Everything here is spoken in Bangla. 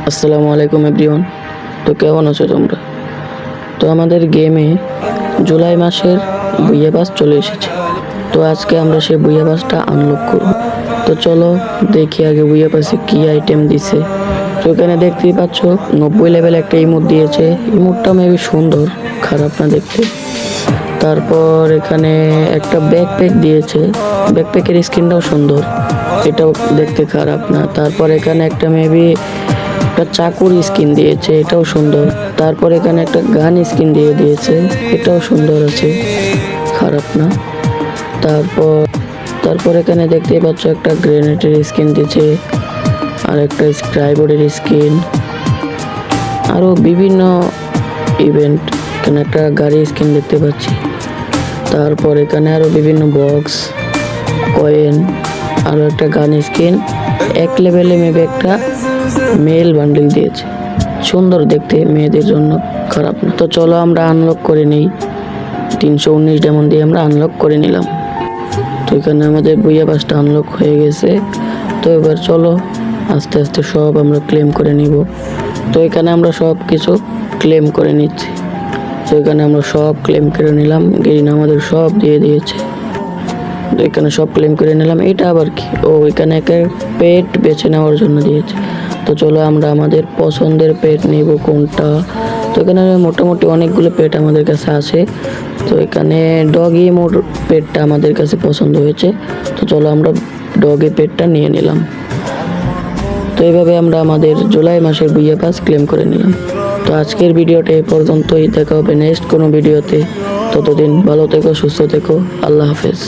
আসসালামু আলাইকুম এভরিওয়ান। তো কেমন আছো তোমরা? তো আমাদের গেমে জুলাই মাসের বুইয়া পাস চলে এসেছে। তো আজকে আমরা সেই বুইয়া পাসটা আনলক করব। তো চলো দেখি আগে বুইয়া পাসে কি আইটেম দিছে। তো এখানে দেখতেই পাচ্ছ 90 লেভেল একটা ইমোট দিয়েছে। ইমোটটা মেবি সুন্দর, খারাপ না দেখতে। তারপর এখানে একটা ব্যাকপ্যাক দিয়েছে, ব্যাকপ্যাকের স্কিনটাও সুন্দর, এটাও দেখতে খারাপ না। তারপর এখানে একটা মেবি একটা চাকুর স্কিন দিয়েছে, এটাও সুন্দর। তারপর এখানে একটা গান স্কিন দিয়েছে, এটাও সুন্দর আছে, খারাপ না। তারপর তারপর এখানে দেখতেই পাচ্ছ একটা গ্রেনেডের স্কিন দিয়েছে, আর একটা স্ক্রাইবোর্ডের স্কিন, আরও বিভিন্ন ইভেন্ট। এখানে একটা গাড়ি স্কিন দেখতে পাচ্ছি। তারপর এখানে আরও বিভিন্ন বক্স, কয়েন, আরও একটা গান স্কিন। এক লেভেলে মেবি একটা মেল বান্ডেল দিয়েছে, সুন্দর দেখতে, মেয়েদের জন্য, খারাপ না। তো চলো আমরা আনলক করে নিই। 319 ডায়মন্ড দিয়ে আমরা আনলক করে নিলাম। তো এখানে আমাদের বুইয়া পাসটা আনলক হয়ে গেছে। তো এবার চলো আস্তে আস্তে সব আমরা ক্লেম করে নিব। তো এখানে আমরা সব কিছু ক্লেম করে নিচ্ছি। তো এখানে আমরা সব ক্লেম করে নিলাম, গ্রিন আমাদের সব দিয়ে দিয়েছে। তো এখানে সব ক্লেম করে নিলাম। এটা আবার কি? ও এখানে একটা পেট বেছে নেওয়ার জন্য দিয়েছে। তো চলো আমরা আমাদের পছন্দের পেট নিব কোনটা। তো এখানে মোটামুটি অনেকগুলো পেট আমাদের কাছে আছে। তো এখানে ডগি মোর পেটটা আমাদের কাছে পছন্দ হয়েছে। তো চলো আমরা ডগি পেটটা নিয়ে নিলাম। তো এইভাবে আমরা আমাদের জুলাই মাসের বুইয়া পাস ক্লেম করে নিলাম। তো আজকের ভিডিওটা এই পর্যন্তই, দেখা হবে নেক্সট কোনো ভিডিওতে। ততদিন ভালো থেকো, সুস্থ থেকো, আল্লাহ হাফেজ।